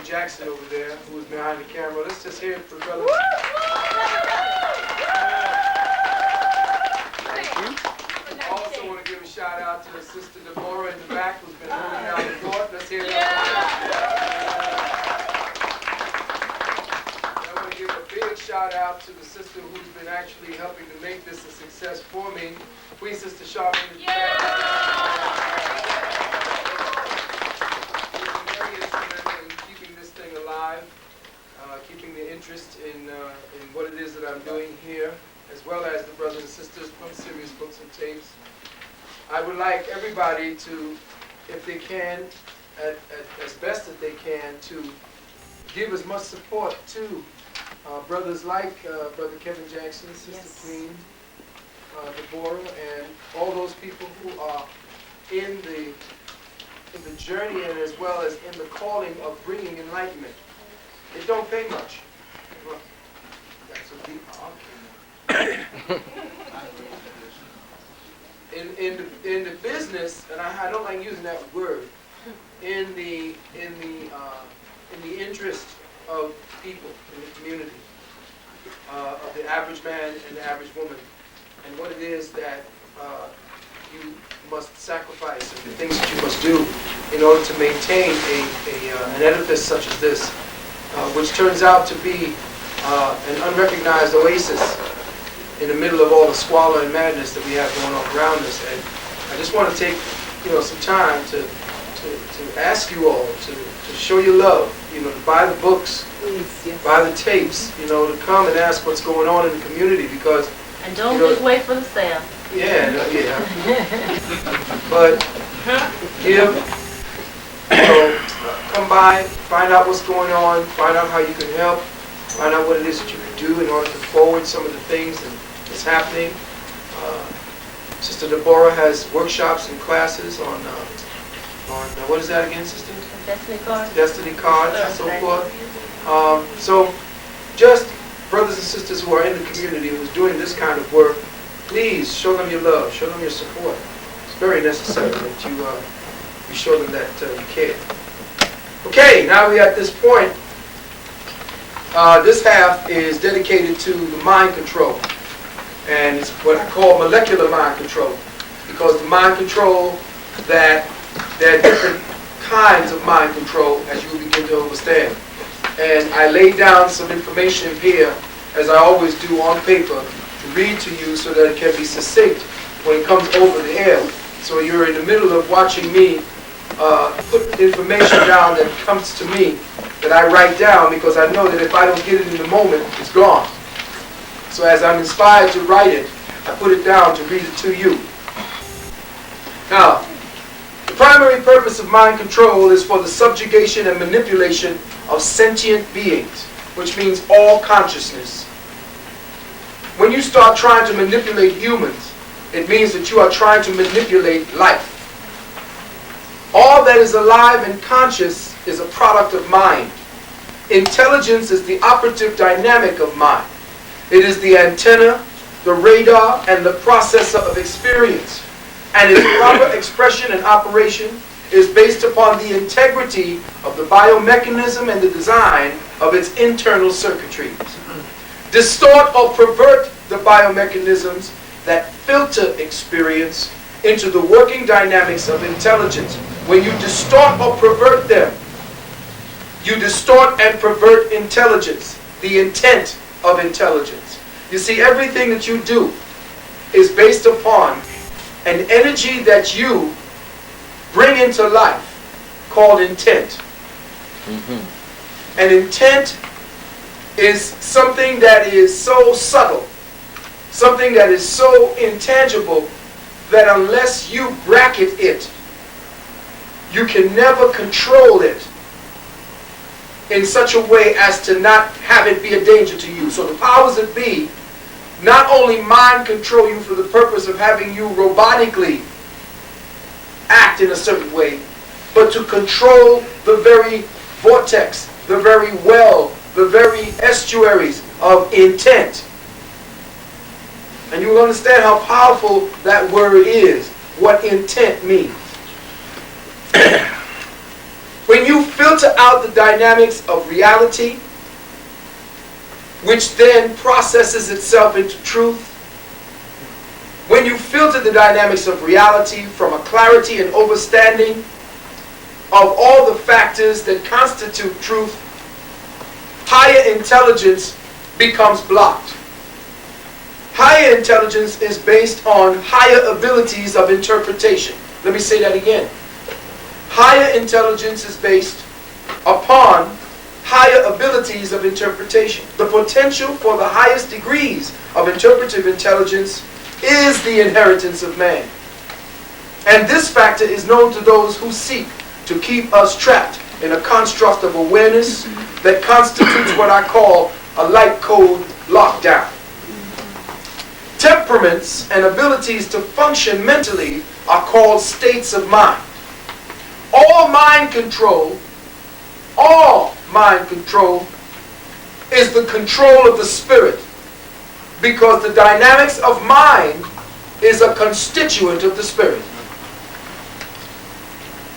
Jackson over there, who's behind the camera. Let's just hear it for brother. Thank you. I also want to give a shout out to Sister Deborah in the back, who's been holding down the fort. Let's hear that. I want to give a big shout out to the sister who's been actually helping to make this a success for me. Queen Sister Sharp. Keeping the interest in what it is that I'm doing here, as well as the brothers and sisters from Serious Books and Tapes. I would like everybody to, if they can, as best as they can, to give as much support to brothers like Brother Kevin Jackson, Sister Queen, Deborah, and all those people who are in the journey and as well as in the calling of bringing enlightenment. It don't pay much. Look, that's a deep in the business, and I don't like using that word. In the interest of people in the community, of the average man and the average woman, and what it is that you must sacrifice and the things that you must do in order to maintain an edifice such as this. Which turns out to be an unrecognized oasis in the middle of all the squalor and madness that we have going on around us. And I just want to take, some time to ask you all to show your love, to buy the books, buy the tapes, to come and ask what's going on in the community, because and don't just wait for the sale. Yeah. But give. Come by, find out what's going on, find out how you can help, find out what it is that you can do in order to forward some of the things that's happening. Sister Deborah has workshops and classes on what is that again, Sister? Destiny cards. Destiny cards and so forth. So just brothers and sisters who are in the community who's doing this kind of work, please show them your love, show them your support. It's very necessary that you show them that you care. Okay, now we're at this point. This half is dedicated to the mind control. And it's what I call molecular mind control. Because the mind control, there are different kinds of mind control, as you will begin to understand. And I laid down some information here, as I always do on paper, to read to you so that it can be succinct when it comes over the air. So you're in the middle of watching me put information down that comes to me that I write down, because I know that if I don't get it in the moment, it's gone. So as I'm inspired to write it, I put it down to read it to you. Now, the primary purpose of mind control is for the subjugation and manipulation of sentient beings, which means all consciousness. When you start trying to manipulate humans, it means that you are trying to manipulate life. All that is alive and conscious is a product of mind. Intelligence is the operative dynamic of mind. It is the antenna, the radar, and the processor of experience. And its proper expression and operation is based upon the integrity of the biomechanism and the design of its internal circuitries. Distort or pervert the biomechanisms that filter experience into the working dynamics of intelligence. When you distort or pervert them, you distort and pervert intelligence, the intent of intelligence. You see, everything that you do is based upon an energy that you bring into life called intent. And intent is something that is so subtle, something that is so intangible, that unless you bracket it, you can never control it in such a way as to not have it be a danger to you. So the powers that be not only mind control you for the purpose of having you robotically act in a certain way, but to control the very vortex, the very well, the very estuaries of intent. And you will understand how powerful that word is, what intent means. When you filter out the dynamics of reality, which then processes itself into truth, when you filter the dynamics of reality from a clarity and understanding of all the factors that constitute truth, higher intelligence becomes blocked. Higher intelligence is based on higher abilities of interpretation. Let me say that again. Higher intelligence is based upon higher abilities of interpretation. The potential for the highest degrees of interpretive intelligence is the inheritance of man. And this factor is known to those who seek to keep us trapped in a construct of awareness that constitutes what I call a light code lockdown. Temperaments and abilities to function mentally are called states of mind. All mind control is the control of the spirit, because the dynamics of mind is a constituent of the spirit.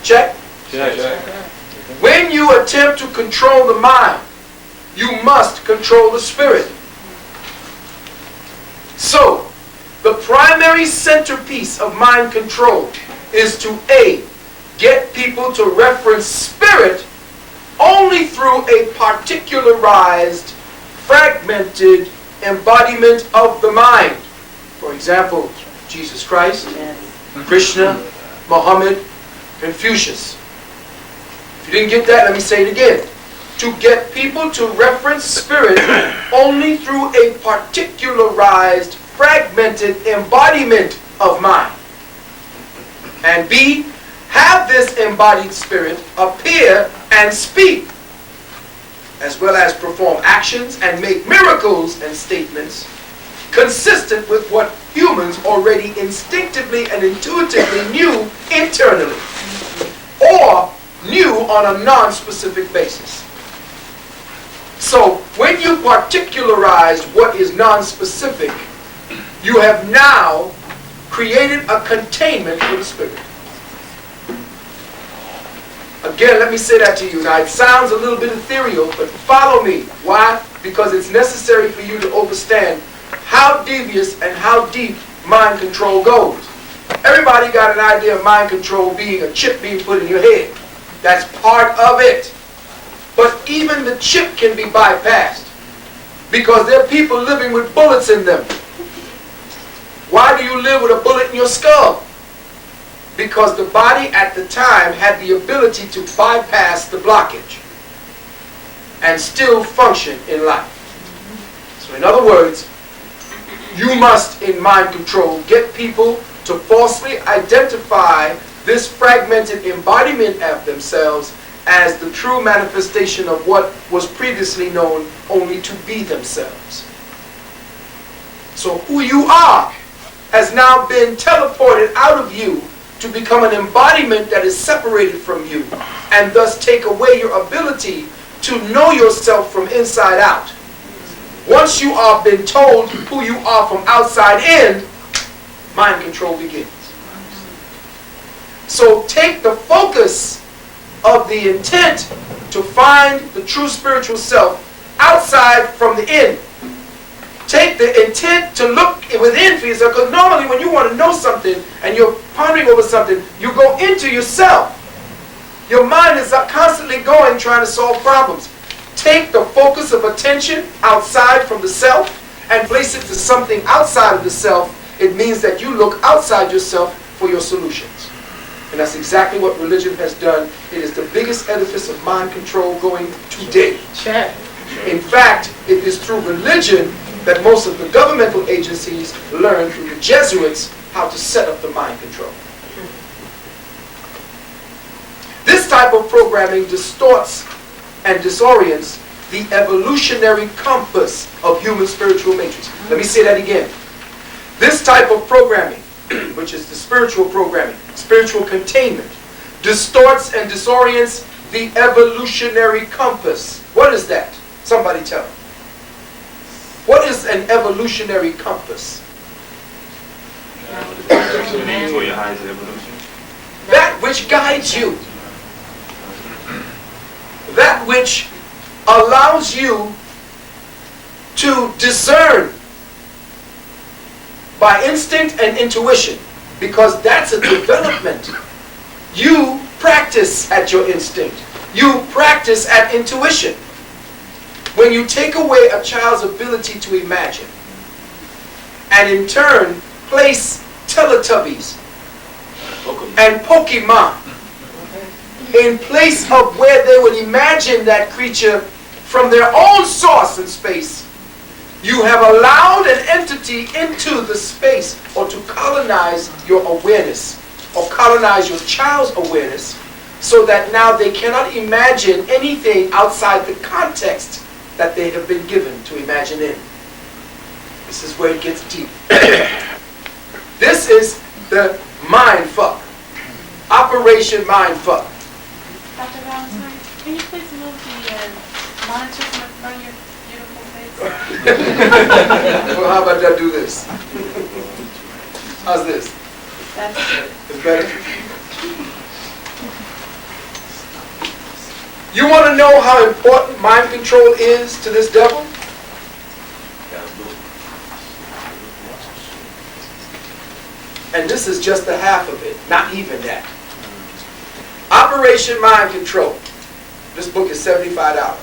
Check? Check. When you attempt to control the mind, you must control the spirit. So, the primary centerpiece of mind control is to A, get people to reference spirit only through a particularized, fragmented embodiment of the mind. For example, Jesus Christ, Krishna, Muhammad, Confucius. If you didn't get that, let me say it again. To get people to reference spirit only through a particularized, fragmented embodiment of mind. And B, have this embodied spirit appear and speak, as well as perform actions and make miracles and statements consistent with what humans already instinctively and intuitively knew internally, or knew on a non-specific basis. So, when you particularize what is non-specific, you have now created a containment for the spirit. Again, let me say that to you. Now, it sounds a little bit ethereal, but follow me. Why? Because it's necessary for you to understand how devious and how deep mind control goes. Everybody got an idea of mind control being a chip being put in your head. That's part of it. But even the chip can be bypassed, because there are people living with bullets in them. Why do you live with a bullet in your skull? Because the body at the time had the ability to bypass the blockage and still function in life. So in other words, you must, in mind control, get people to falsely identify this fragmented embodiment of themselves as the true manifestation of what was previously known only to be themselves. So who you are has now been teleported out of you to become an embodiment that is separated from you, and thus take away your ability to know yourself from inside out. Once you are been told who you are from outside in, mind control begins. So take the focus of the intent to find the true spiritual self outside from the in. Take the intent to look within for yourself, because normally when you want to know something and you're pondering over something, you go into yourself. Your mind is constantly going trying to solve problems. Take the focus of attention outside from the self and place it to something outside of the self. It means that you look outside yourself for your solutions. And that's exactly what religion has done. It is the biggest edifice of mind control going today. Check. In fact, it is through religion that most of the governmental agencies learn through the Jesuits how to set up the mind control. This type of programming distorts and disorients the evolutionary compass of human spiritual matrix. Let me say that again. This type of programming, which is the spiritual programming, spiritual containment, distorts and disorients the evolutionary compass. What is that? Somebody tell me. What is an evolutionary compass? That which guides you. that which allows you to discern by instinct and intuition, because that's a development. You practice at your instinct. You practice at intuition. When you take away a child's ability to imagine, and in turn place Teletubbies and Pokemon in place of where they would imagine that creature from their own source in space, you have allowed an entity into the space, or to colonize your awareness, or colonize your child's awareness, so that now they cannot imagine anything outside the context that they have been given to imagine in. This is where it gets deep. This is the mind fuck. Operation mind fuck. Dr. Valentine, can you please move the monitors in front of your beautiful face? Well, how about I do this? How's this? That's good. It's better? You want to know how important mind control is to this devil? And this is just the half of it, not even that. Operation Mind Control. This book is $75.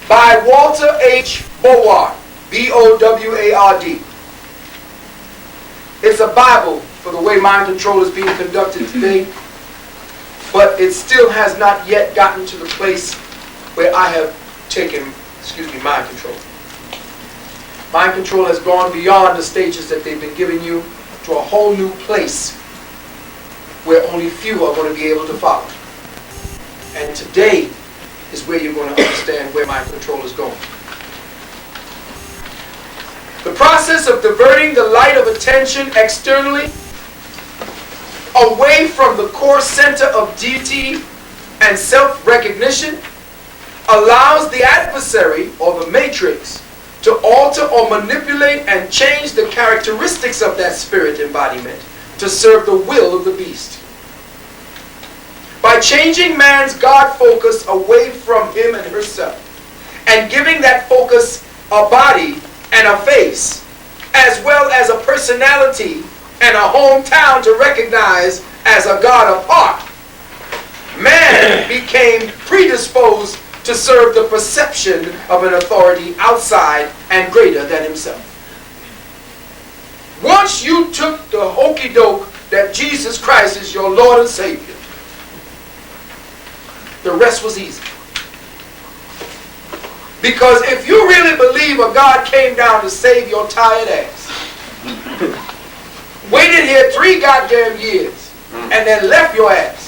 By Walter H. Boward, B-O-W-A-R-D. It's a Bible for the way mind control is being conducted today, but it still has not yet gotten to the place where I have taken, mind control. Mind control has gone beyond the stages that they've been giving you to a whole new place where only few are going to be able to follow. And today is where you're going to understand where mind control is going. The process of diverting the light of attention externally away from the core center of deity and self-recognition allows the adversary, or the matrix, to alter or manipulate and change the characteristics of that spirit embodiment to serve the will of the beast. By changing man's God focus away from him and herself, and giving that focus a body and a face, as well as a personality and a hometown to recognize as a God apart, man became predisposed to serve the perception of an authority outside and greater than himself. Once you took the hokey doke that Jesus Christ is your Lord and Savior, the rest was easy. Because if you really believe a God came down to save your tired ass, waited here 3 goddamn years, and then left your ass,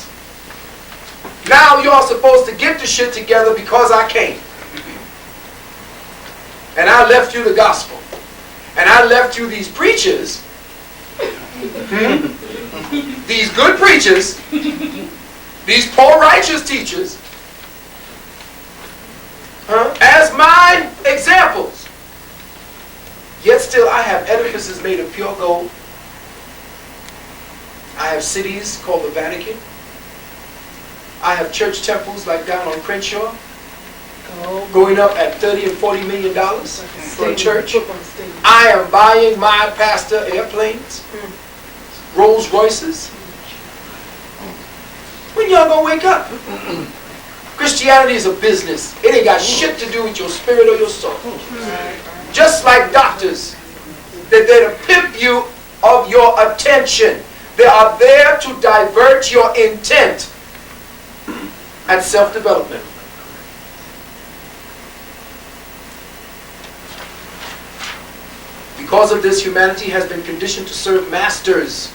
now you're supposed to get the shit together because I came. And I left you the gospel. And I left you these preachers, these good preachers, these poor righteous teachers, as my examples. Yet still I have edifices made of pure gold. I have cities called the Vatican. I have church temples like down on Crenshaw, going up at $30 and $40 million for a church. I am buying my pastor airplanes, Rolls Royces. When y'all gonna wake up? Christianity is a business. It ain't got shit to do with your spirit or your soul. Just like doctors, they're there to pimp you of your attention. They are there to divert your intent and self-development. Because of this, humanity has been conditioned to serve masters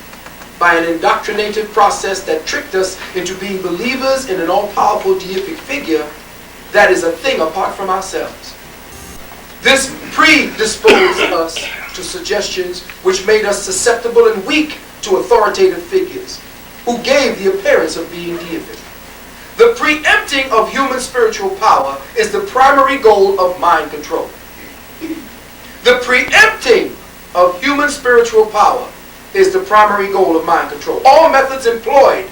by an indoctrinative process that tricked us into being believers in an all-powerful deific figure that is a thing apart from ourselves. This predisposed us to suggestions which made us susceptible and weak to authoritative figures who gave the appearance of being deific. The preempting of human spiritual power is the primary goal of mind control. The preempting of human spiritual power is the primary goal of mind control. All methods employed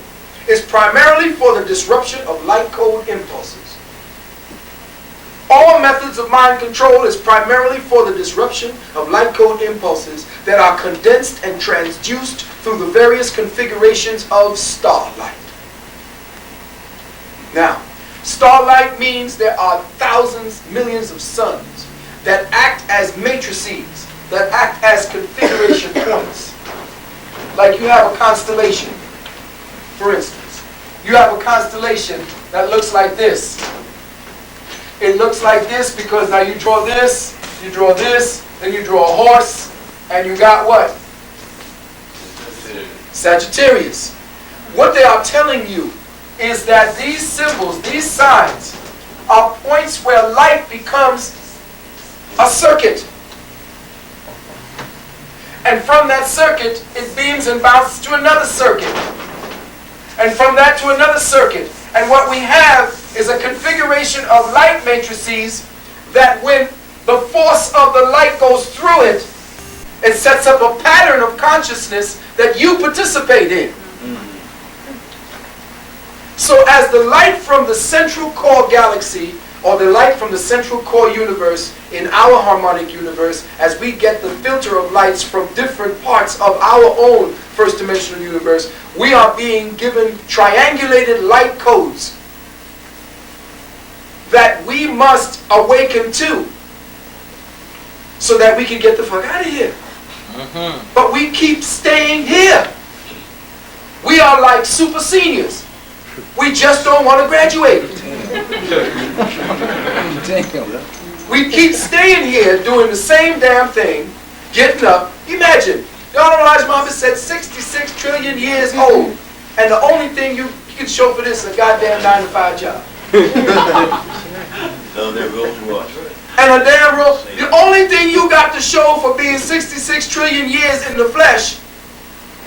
is primarily for the disruption of light code impulses. All methods of mind control is primarily for the disruption of light code impulses that are condensed and transduced through the various configurations of starlight. Now, starlight means there are thousands, millions of suns that act as matrices, that act as configuration points. Like you have a constellation, for instance. You have a constellation that looks like this. It looks like this because now you draw this, then you draw a horse, and you got what? Sagittarius. What they are telling you is that these symbols, these signs, are points where light becomes a circuit. And from that circuit, it beams and bounces to another circuit. And from that to another circuit. And what we have is a configuration of light matrices that when the force of the light goes through it, it sets up a pattern of consciousness that you participate in. So as the light from the central core galaxy, or the light from the central core universe in our harmonic universe, as we get the filter of lights from different parts of our own first dimensional universe, we are being given triangulated light codes that we must awaken to so that we can get the fuck out of here. But we keep staying here. We are like super seniors. We just don't want to graduate. We keep staying here doing the same damn thing, getting up. Imagine, the Honorable Elijah Muhammad said 66 trillion years old, and the only thing you can show for this is a goddamn 9-to-5 job. And a damn roll. The only thing you got to show for being 66 trillion years in the flesh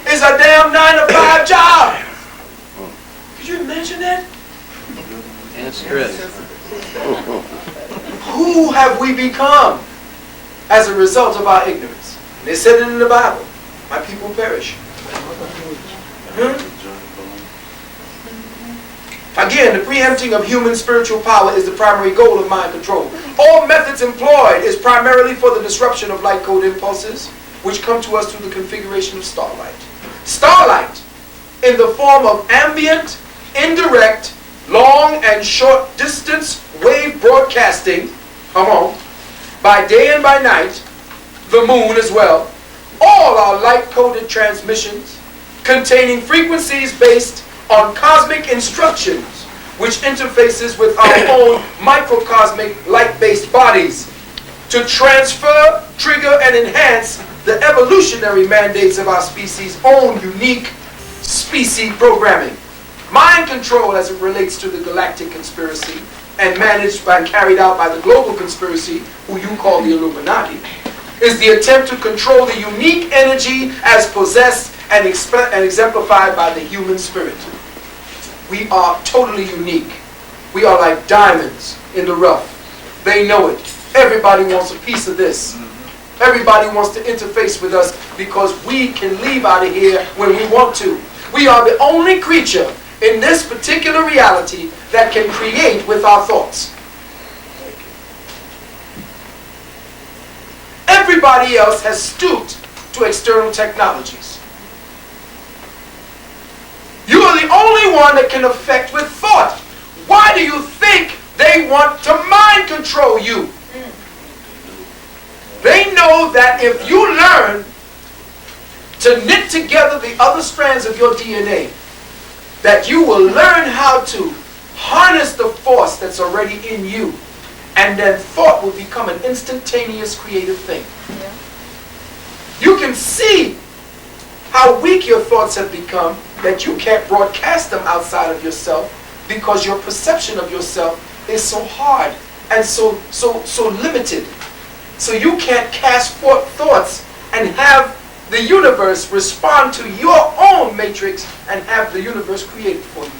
is a damn 9-to-5 job. Could you imagine that? And stress. Who have we become as a result of our ignorance? They said it in the Bible. My people perish. Again, the preempting of human spiritual power is the primary goal of mind control. All methods employed is primarily for the disruption of light code impulses, which come to us through the configuration of starlight. Starlight, in the form of ambient, indirect, long and short distance wave broadcasting, come on, by day and by night, the moon as well, all are light-coded transmissions containing frequencies based on cosmic instructions, which interfaces with our own microcosmic light-based bodies to transfer, trigger, and enhance the evolutionary mandates of our species' own unique species programming. Mind control, as it relates to the galactic conspiracy and managed by and carried out by the global conspiracy, who you call the Illuminati, is the attempt to control the unique energy as possessed and exemplified by the human spirit. We are totally unique. We are like diamonds in the rough. They know it. Everybody wants a piece of this. Everybody wants to interface with us because we can leave out of here when we want to. We are the only creature in this particular reality that can create with our thoughts. Everybody else has stooped to external technologies. You are the only one that can affect with thought. Why do you think they want to mind control you? They know that if you learn to knit together the other strands of your DNA, that you will learn how to harness the force that's already in you, and then thought will become an instantaneous creative thing. Yeah. You can see how weak your thoughts have become, that you can't broadcast them outside of yourself because your perception of yourself is so hard and so limited. So you can't cast forth thoughts and have the universe respond to your own matrix and have the universe created for you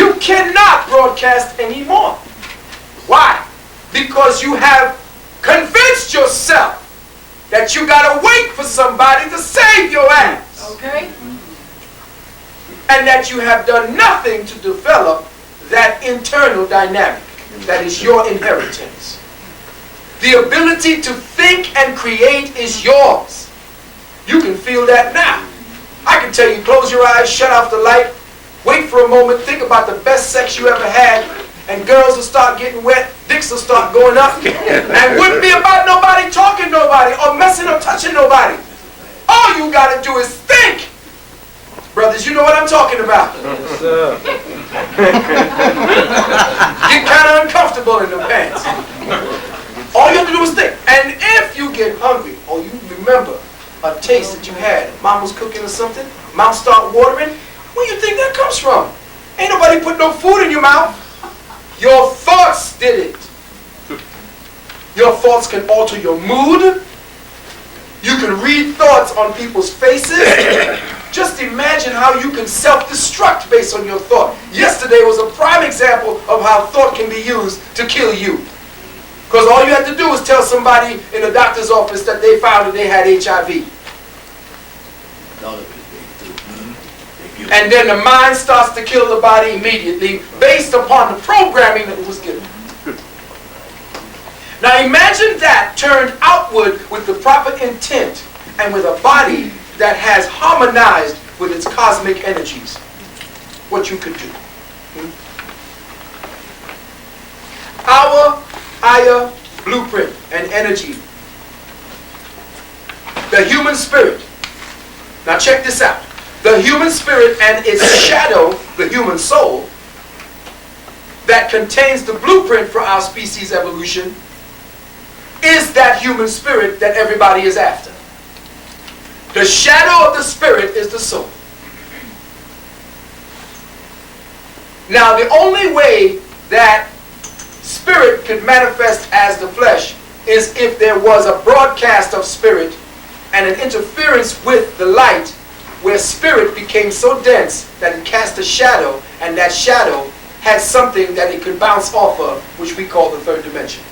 anymore. You cannot broadcast anymore. Why? Because you have convinced yourself that you gotta wait for somebody to save your ass. Okay? And that you have done nothing to develop that internal dynamic that is your inheritance. The ability to think and create is yours. You can feel that now. I can tell you, close your eyes, shut off the light, wait for a moment, think about the best sex you ever had, and girls will start getting wet, dicks will start going up, and wouldn't be about nobody talking to nobody or messing or touching nobody. All you got to do is think. Brothers, you know what I'm talking about. Yes, sir. Get kind of uncomfortable in the pants. All you have to do is think. And if you get hungry, or you remember a taste that you had, mom was cooking or something, mouth start watering, where you think that comes from? Ain't nobody put no food in your mouth. Your thoughts did it. Your thoughts can alter your mood. You can read thoughts on people's faces. Just imagine how you can self-destruct based on your thought. Yesterday was a prime example of how thought can be used to kill you. Because all you had to do was tell somebody in a doctor's office that they found that they had HIV. And then the mind starts to kill the body immediately based upon the programming that it was given. Now imagine that turned outward with the proper intent and with a body that has harmonized with its cosmic energies. What you could do. Our higher blueprint and energy. The human spirit. Now check this out. The human spirit and its shadow, the human soul, that contains the blueprint for our species evolution, is that human spirit that everybody is after. The shadow of the spirit is the soul. Now the only way that spirit could manifest as the flesh is if there was a broadcast of spirit and an interference with the light where spirit became so dense that it cast a shadow, and that shadow had something that it could bounce off of, which we call the third dimension.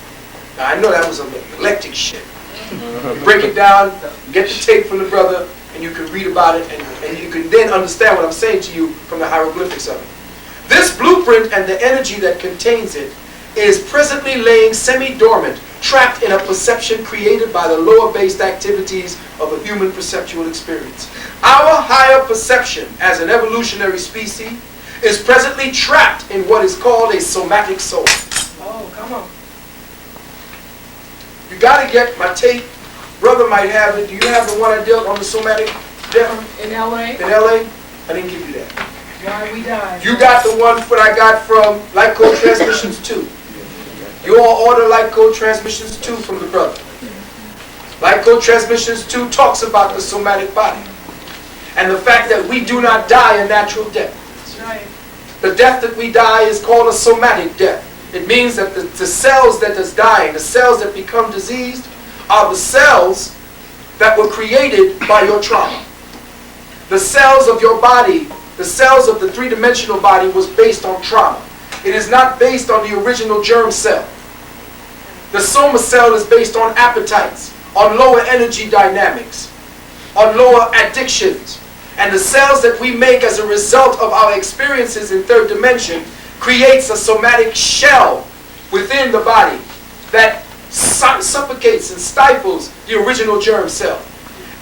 Now I know that was a eclectic shit. You break it down, get the tape from the brother, and you can read about it, and you can then understand what I'm saying to you from the hieroglyphics of it. This blueprint and the energy that contains it is presently laying semi-dormant, trapped in a perception created by the lower-based activities of a human perceptual experience. Our higher perception as an evolutionary species is presently trapped in what is called a somatic soul. Oh, come on. You got to get my tape. Brother might have it. Do you have the one I dealt on the somatic death In LA, in LA? I didn't give you that. why we died. You got the one that I got from Light Code Transmissions 2. You all order Light Code Transmissions 2 from the brother. Light Code Transmissions 2 talks about the somatic body and the fact that we do not die a natural death. That's right. The death that we die is called a somatic death. It means that the cells that is dying, the cells that become diseased, are the cells that were created by your trauma. The cells of your body, the cells of the three-dimensional body was based on trauma. It is not based on the original germ cell. The soma cell is based on appetites, on lower energy dynamics, on lower addictions. And the cells that we make as a result of our experiences in third dimension creates a somatic shell within the body that suffocates and stifles the original germ cell.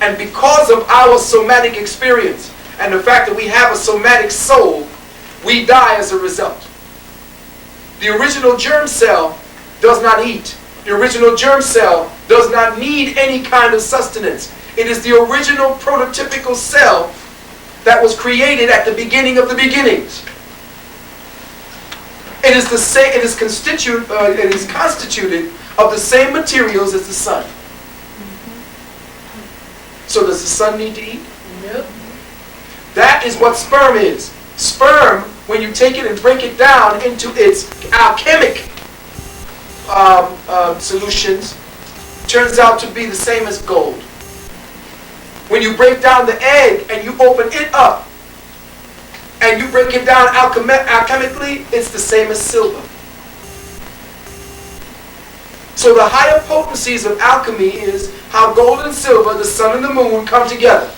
And because of our somatic experience and the fact that we have a somatic soul, we die as a result. The original germ cell does not eat. The original germ cell does not need any kind of sustenance. It is the original prototypical cell that was created at the beginning of the beginnings. It is the same. It is constituted of the same materials as the sun. So does the sun need to eat? Nope. That is what sperm is. Sperm, when you take it and break it down into its alchemic solutions, turns out to be the same as gold. When you break down the egg and you open it up and you break it down alchemically, it's the same as silver. So the higher potencies of alchemy is how gold and silver, the sun and the moon, come together.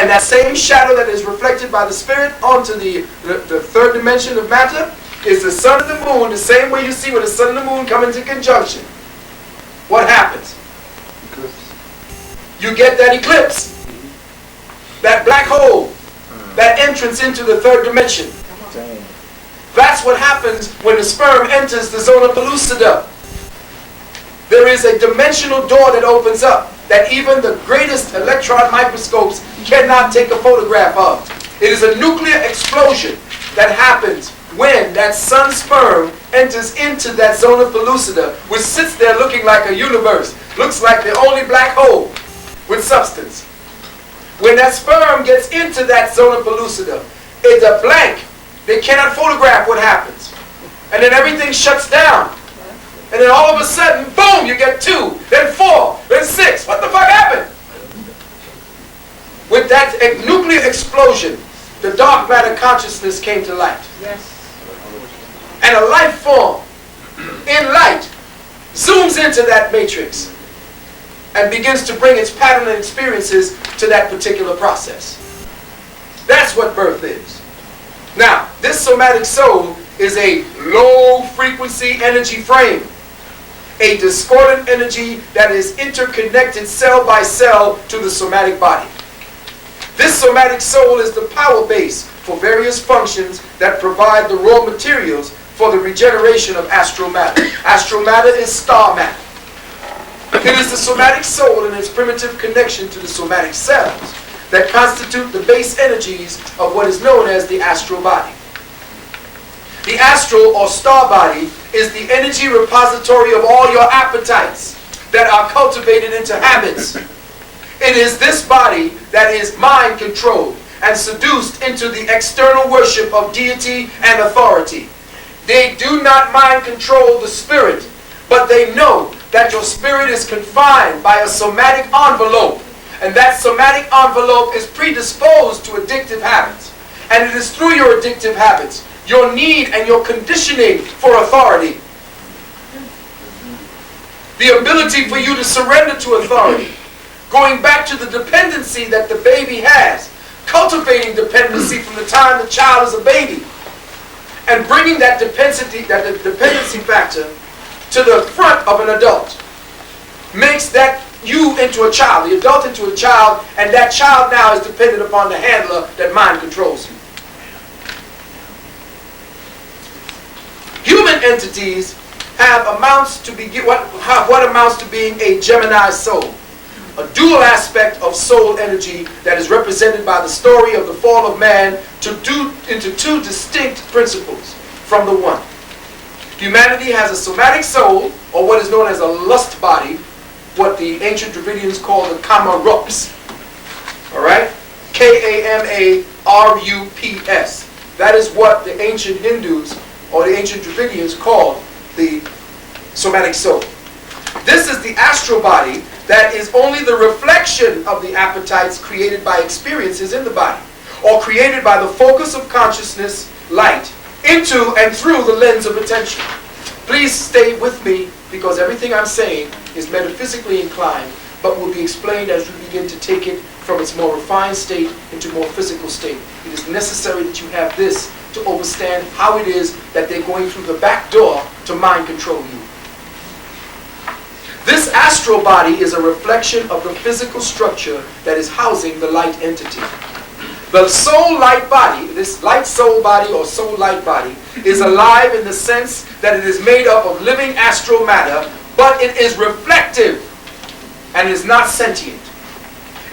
And that same shadow that is reflected by the spirit onto the third dimension of matter is the sun and the moon, the same way you see when the sun and the moon come into conjunction. What happens? You get that eclipse, that black hole, that entrance into the third dimension. That's what happens when the sperm enters the zona pellucida. There is a dimensional door that opens up that even the greatest electron microscopes cannot take a photograph of. It is a nuclear explosion that happens when that sun sperm enters into that zona pellucida, which sits there looking like a universe, looks like the only black hole with substance. When that sperm gets into that zona pellucida, it's a blank. They cannot photograph what happens. And then everything shuts down. And then all of a sudden, boom, you get 2, then 4, then 6. What the fuck happened? With that nuclear explosion, the dark matter consciousness came to light. Yes. And a life form in light zooms into that matrix and begins to bring its pattern and experiences to that particular process. That's what birth is. Now, this somatic soul is a low-frequency energy frame, a discordant energy that is interconnected cell by cell to the somatic body. This somatic soul is the power base for various functions that provide the raw materials for the regeneration of astral matter. Astral matter is star matter. It is the somatic soul and its primitive connection to the somatic cells that constitute the base energies of what is known as the astral body. The astral or star body is the energy repository of all your appetites that are cultivated into habits. It is this body that is mind controlled and seduced into the external worship of deity and authority. They do not mind control the spirit, but they know that your spirit is confined by a somatic envelope, and that somatic envelope is predisposed to addictive habits. And it is through your addictive habits, your need and your conditioning for authority, the ability for you to surrender to authority, going back to the dependency that the baby has, cultivating dependency from the time the child is a baby, and bringing that dependency factor to the front of an adult, makes that you into a child, the adult into a child, and that child now is dependent upon the handler that mind controls you. Human entities have what amounts to being a Gemini soul, a dual aspect of soul energy that is represented by the story of the fall of man into 2 distinct principles from the one. Humanity has a somatic soul, or what is known as a lust body, what the ancient Dravidians call the Kamarups. Alright? Kamarups. That is what the ancient Hindus or the ancient Dravidians called the somatic soul. This is the astral body that is only the reflection of the appetites created by experiences in the body, or created by the focus of consciousness, light, into and through the lens of attention. Please stay with me, because everything I'm saying is metaphysically inclined, but will be explained as we begin to take it from its more refined state into more physical state. It is necessary that you have this to understand how it is that they're going through the back door to mind control you. This astral body is a reflection of the physical structure that is housing the light entity. The soul light body, this light soul body or soul light body, is alive in the sense that it is made up of living astral matter, but it is reflective and is not sentient.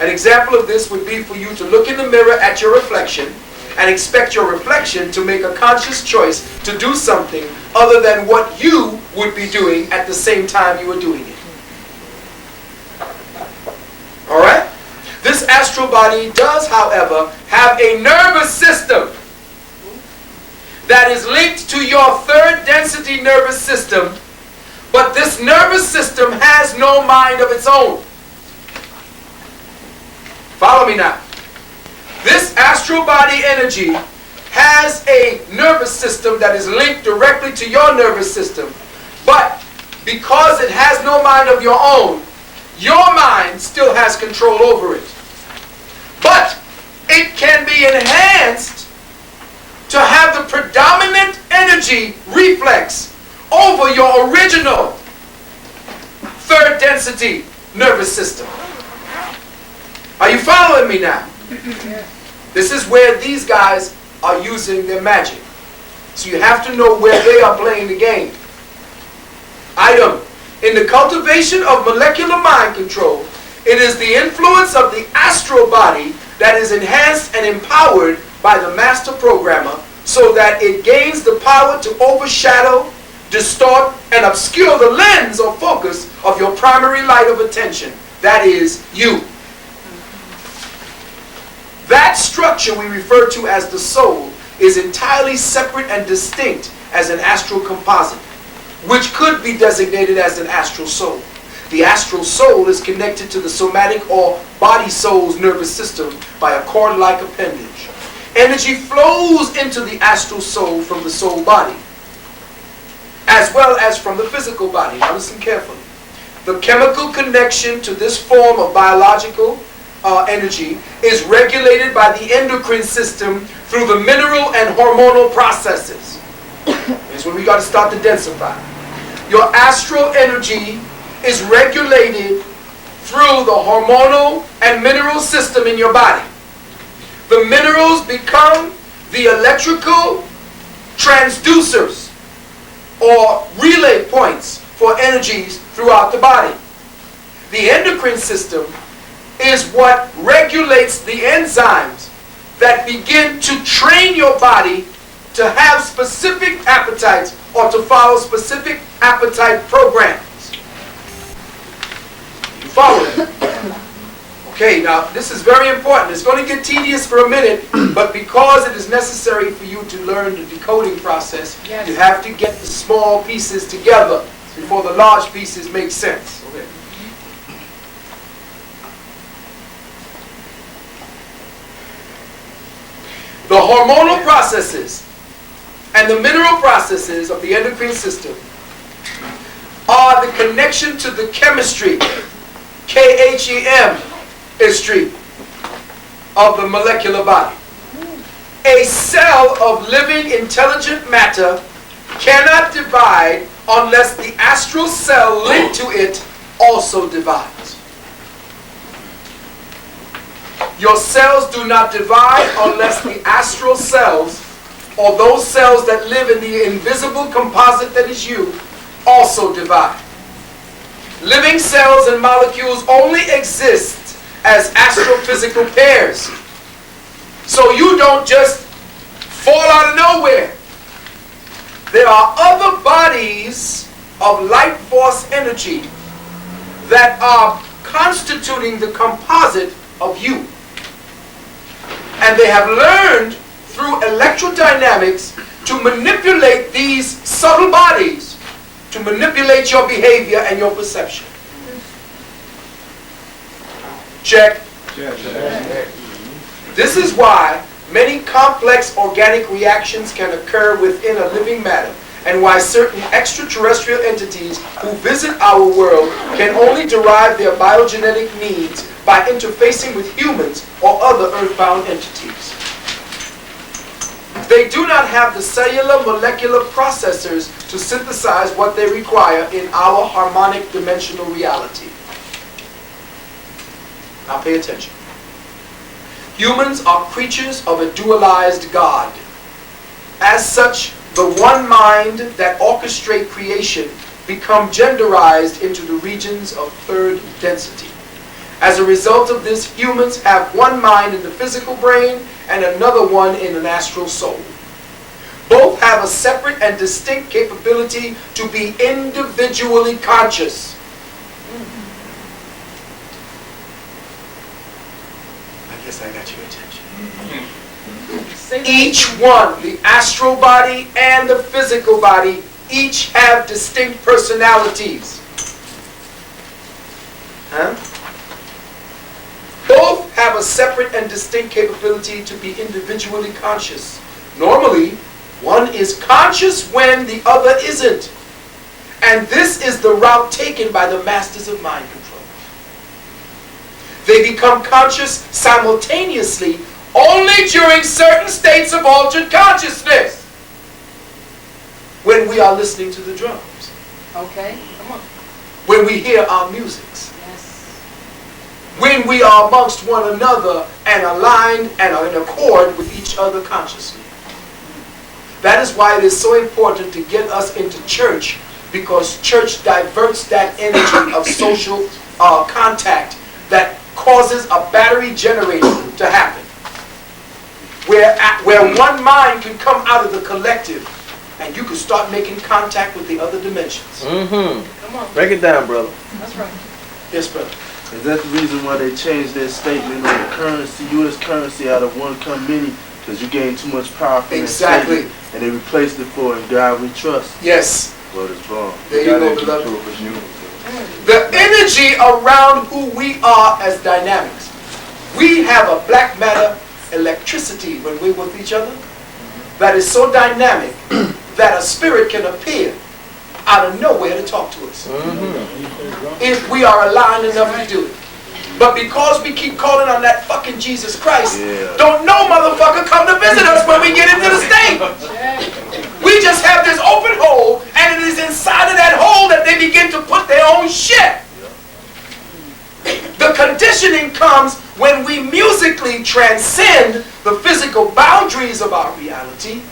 An example of this would be for you to look in the mirror at your reflection and expect your reflection to make a conscious choice to do something other than what you would be doing at the same time you are doing it. Alright? This astral body does, however, have a nervous system that is linked to your third density nervous system, but this nervous system has no mind of its own. Follow me now. This astral body energy has a nervous system that is linked directly to your nervous system, but because it has no mind of your own, your mind still has control over it. But it can be enhanced to have the predominant energy reflex over your original third density nervous system. Are you following me now? This is where these guys are using their magic. So you have to know where they are playing the game. Item. In the cultivation of molecular mind control, it is the influence of the astral body that is enhanced and empowered by the master programmer so that it gains the power to overshadow, distort, and obscure the lens or focus of your primary light of attention. That is you. That structure we refer to as the soul is entirely separate and distinct as an astral composite, which could be designated as an astral soul. The astral soul is connected to the somatic or body soul's nervous system by a cord-like appendage. Energy flows into the astral soul from the soul body, as well as from the physical body. Now listen carefully. The chemical connection to this form of biological energy is regulated by the endocrine system through the mineral and hormonal processes. That's where we got to start to densify. Your astral energy is regulated through the hormonal and mineral system in your body. The minerals become the electrical transducers or relay points for energies throughout the body. The endocrine system is what regulates the enzymes that begin to train your body to have specific appetites or to follow specific appetite programs. You follow it? Okay, now this is very important. It's going to get tedious for a minute, but because it is necessary for you to learn the decoding process, Yes. you have to get the small pieces together before the large pieces make sense. Okay. The hormonal processes and the mineral processes of the endocrine system are the connection to the chemistry, K-H-E-M-istry, of the molecular body. A cell of living intelligent matter cannot divide unless the astral cell linked to it also divides. Your cells do not divide unless the astral cells, or those cells that live in the invisible composite that is you, also divide. Living cells and molecules only exist as astrophysical pairs. So you don't just fall out of nowhere. There are other bodies of light force energy that are constituting the composite of you. And they have learned through electrodynamics to manipulate these subtle bodies, to manipulate your behavior and your perception. Check. This is why many complex organic reactions can occur within a living matter, and why certain extraterrestrial entities who visit our world can only derive their biogenetic needs by interfacing with humans or other earthbound entities. They do not have the cellular molecular processors to synthesize what they require in our harmonic dimensional reality. Now pay attention. Humans are creatures of a dualized God. As such, the one mind that orchestrates creation become genderized into the regions of third density. As a result of this, humans have one mind in the physical brain and another one in an astral soul. Both have a separate and distinct capability to be individually conscious. I guess I got your attention. Each one, the astral body and the physical body, each have distinct personalities. Huh? Both have a separate and distinct capability to be individually conscious. Normally, one is conscious when the other isn't. And this is the route taken by the masters of mind control. They become conscious simultaneously only during certain states of altered consciousness. When we are listening to the drums. Okay, come on. When we hear our musics. Yes. When we are amongst one another and aligned and are in accord with each other consciously. That is why it is so important to get us into church, because church diverts that energy of social contact that causes a battery generator to happen. Where one mind can come out of the collective and you can start making contact with the other dimensions. Come on. Break it down, brother. That's right. Yes, brother. Is that the reason why they changed their statement on the currency, U.S. currency, out of one come many? Because you gain too much power from Exactly. that statement, and they replaced it for "In God We Trust." Yes. Well, it's wrong. There you go, beloved. The energy around who we are as dynamics. We have a black matter electricity when we're with each other that is so dynamic that a spirit can appear out of nowhere to talk to us. If we are aligned enough to do it. But because we keep calling on that fucking Jesus Christ, don't no motherfucker come to visit us when we get into the state. We just have this open hole, and it is inside of that hole that they begin to put their own shit. The conditioning comes when we musically transcend the physical boundaries of our reality,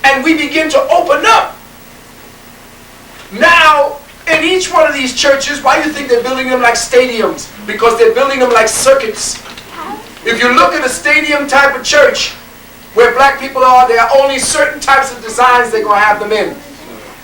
and we begin to open up. Now, in each one of these churches, why do you think they're building them like stadiums? Because they're building them like circuits. If you look at a stadium type of church where black people are, there are only certain types of designs they're going to have them in.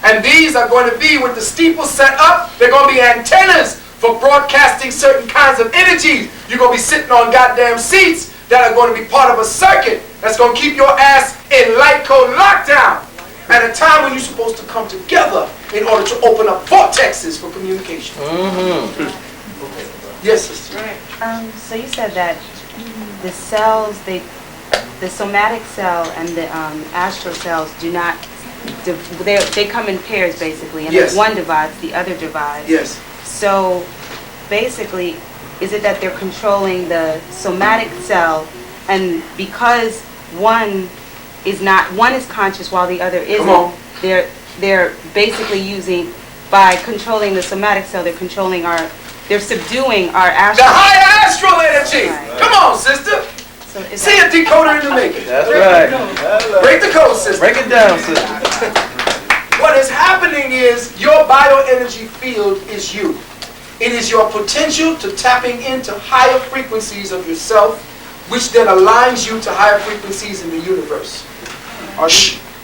And these are going to be with the steeple set up. They're going to be antennas for broadcasting certain kinds of energies. You're going to be sitting on goddamn seats that are going to be part of a circuit that's going to keep your ass in light code lockdown at a time when you're supposed to come together in order to open up vortexes for communication. Yes, sister. Right. So you said that the cells, the somatic cell and the astral cells do not, they come in pairs basically, and Yes. if one divides, the other divides. Yes. So basically, is it that they're controlling the somatic cell, and because one is conscious while the other Come on. isn't, they're basically using, by controlling the somatic cell, they're subduing our The astral. high astral energy. Right. Come on, sister. So is See a decoder in the making. That's right. Break the code, sister. Break it down, sister. What is happening is your bioenergy field is you. It is your potential to tapping into higher frequencies of yourself, which then aligns you to higher frequencies in the universe.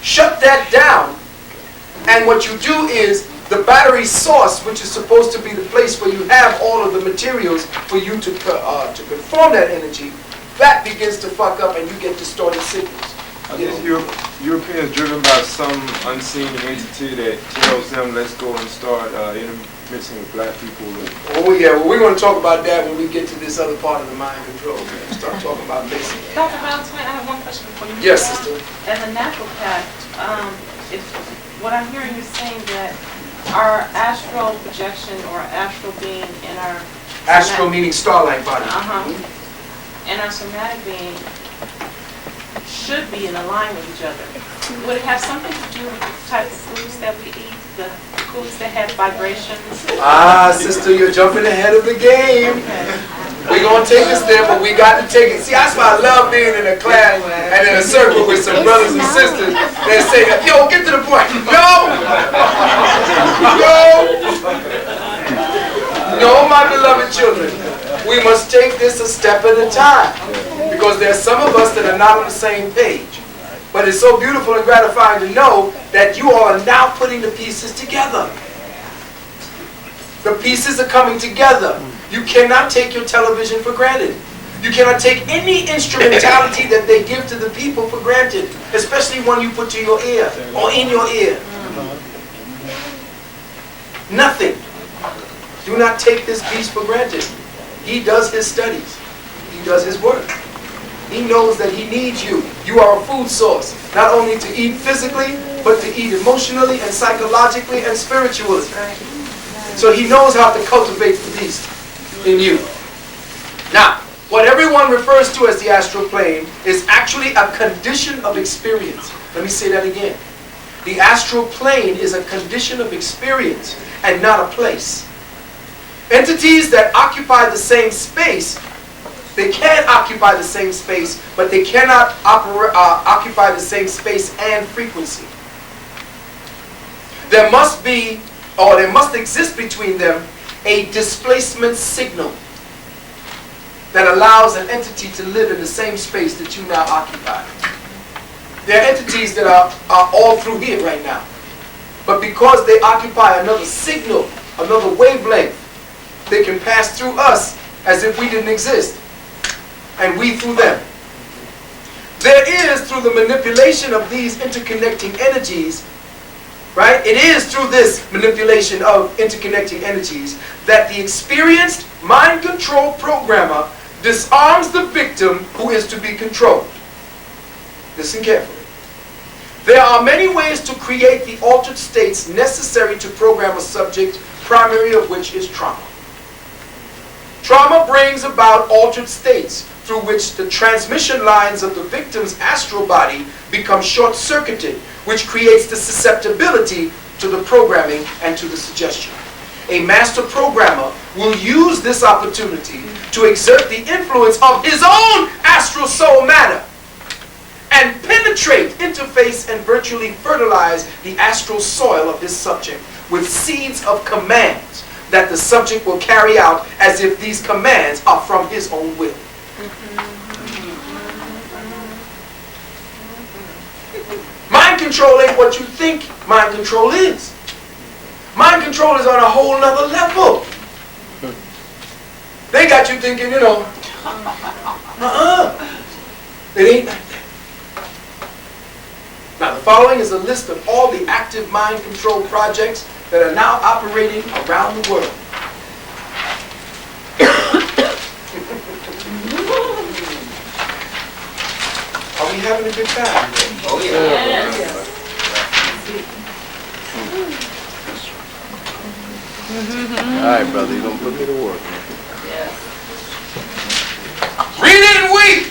Shut that down, and what you do is the battery source, which is supposed to be the place where you have all of the materials for you to conform that energy, that begins to fuck up and you get distorted signals. Is Europeans driven by some unseen entity that tells them, let's go and start intermixing with black people? Oh yeah, well we're going to talk about that when we get to this other part of the mind control. Start talking about basic. Dr. Valentine, I have one question before you move Yes, on. sister. As a naturopath, what I'm hearing you saying that our astral projection or astral being in our Astral meaning starlight body. and our somatic being should be in alignment with each other. Would it have something to do with the type of foods that we eat, the foods that have vibrations? Ah, sister, you're jumping ahead of the game. We're going to take this there, but we got to take it. See, that's why I love being in a class and in a circle with some brothers and sisters that say, yo, get to the point. No, my beloved children. We must take this a step at a time, because there's some of us that are not on the same page. But it's so beautiful and gratifying to know that you all are now putting the pieces together. The pieces are coming together. You cannot take your television for granted. You cannot take any instrumentality that they give to the people for granted, especially one you put to your ear or in your ear. Nothing. Do not take this piece for granted. He does his studies. He does his work. He knows that he needs you. You are a food source, not only to eat physically, but to eat emotionally and psychologically and spiritually. So he knows how to cultivate the beast in you. Now, what everyone refers to as the astral plane is actually a condition of experience. Let me say that again. The astral plane is a condition of experience and not a place. Entities that occupy the same space, they can occupy the same space, but they cannot occupy the same space and frequency. There must be, or there must exist between them, a displacement signal that allows an entity to live in the same space that you now occupy. There are entities that are all through here right now. But because they occupy another signal, another wavelength, they can pass through us as if we didn't exist, and we through them. There is, through the manipulation of these interconnecting energies, right? It is through this manipulation of interconnecting energies that the experienced mind control programmer disarms the victim who is to be controlled. Listen carefully. There are many ways to create the altered states necessary to program a subject, primary of which is trauma. Trauma brings about altered states through which the transmission lines of the victim's astral body become short-circuited, which creates the susceptibility to the programming and to the suggestion. A master programmer will use this opportunity to exert the influence of his own astral soul matter and penetrate, interface, and virtually fertilize the astral soil of his subject with seeds of commands that the subject will carry out as if these commands are from his own will. Mind control ain't what you think mind control is. Mind control is on a whole nother level. They got you thinking, it ain't like that. Now, the following is a list of all the active mind control projects that are now operating around the world. Are we having a good time? Oh, yeah. Yes. All right, brother, you're going to put me to work, man. Yes. Read it and weep!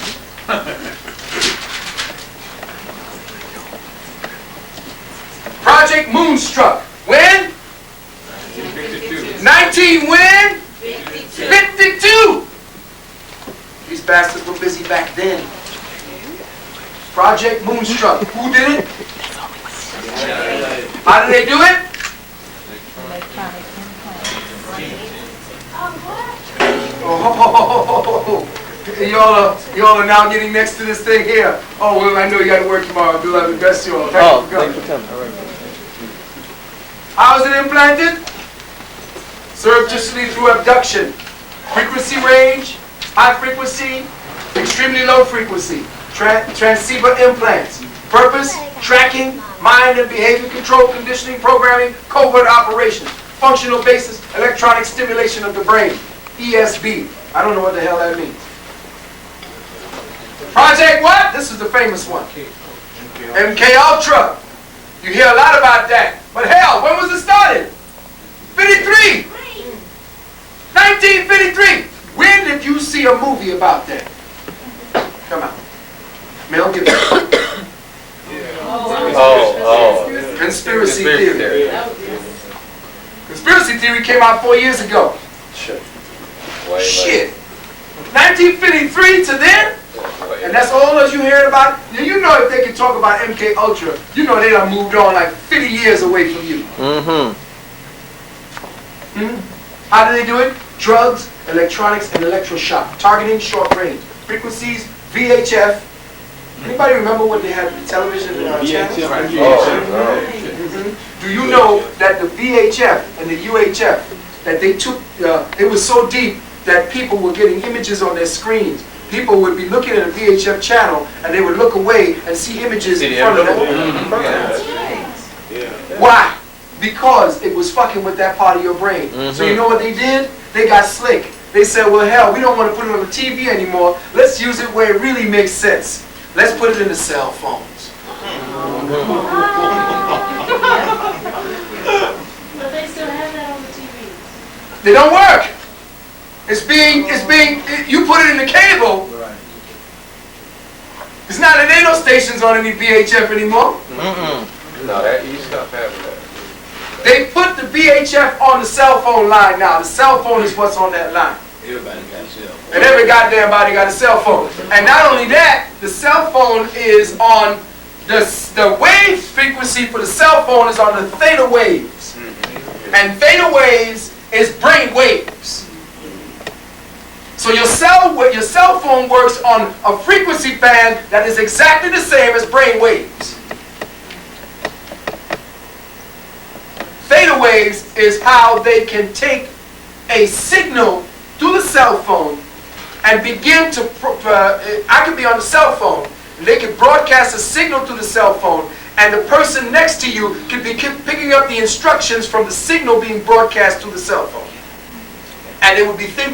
Project Moonstruck. When? 19 when? 52. These bastards were busy back then. Project Moonstruck. Who did it? How did they do it? Oh, y'all are now getting next to this thing here. Oh, well, I know you got to work tomorrow. Do like the best you all. Oh, thanks for coming. How is it implanted? Surreptitiously through abduction. Frequency range, high frequency, extremely low frequency. Transceiver implants. Purpose, tracking, mind and behavior control, conditioning, programming, covert operations. Functional basis, electronic stimulation of the brain. ESB. I don't know what the hell that means. Project what? This is the famous one. MK Ultra. You hear a lot about that. But hell, when was it started? 53. 1953. When did you see a movie about that? Come on. Mel Gibson. Oh. Conspiracy theory. Conspiracy theory came out 4 years ago. Shit. 1953 to then? And that's all that you hearing about? You know if they can talk about MK Ultra, you know they done moved on like 50 years away from you. How do they do it? Drugs, electronics, and electroshock. Targeting short range. Frequencies, VHF. Anybody remember what they had on the television channels? Do you know that the VHF and the UHF, that they took, it was so deep that people were getting images on their screens. People would be looking at a VHF channel and they would look away and see images in front of them. Why? Because it was fucking with that part of your brain. So you know what they did? They got slick. They said, well, hell, we don't want to put it on the TV anymore. Let's use it where it really makes sense. Let's put it in the cell phones. But they still have that on the TV. They don't work. You put it in the cable. Right. It's not, there ain't no stations on any VHF anymore. No, that, you stop having that. They put the VHF on the cell phone line now. The cell phone is what's on that line. Everybody got a cell phone. And every goddamn body got a cell phone. And not only that, the cell phone is on the wave frequency for the cell phone is on the theta waves. And theta waves is brain waves. So your cell phone works on a frequency band that is exactly the same as brain waves. Theta waves is how they can take a signal through the cell phone and begin to, I could be on the cell phone, and they can broadcast a signal through the cell phone, and the person next to you could be picking up the instructions from the signal being broadcast through the cell phone. And they would be thinking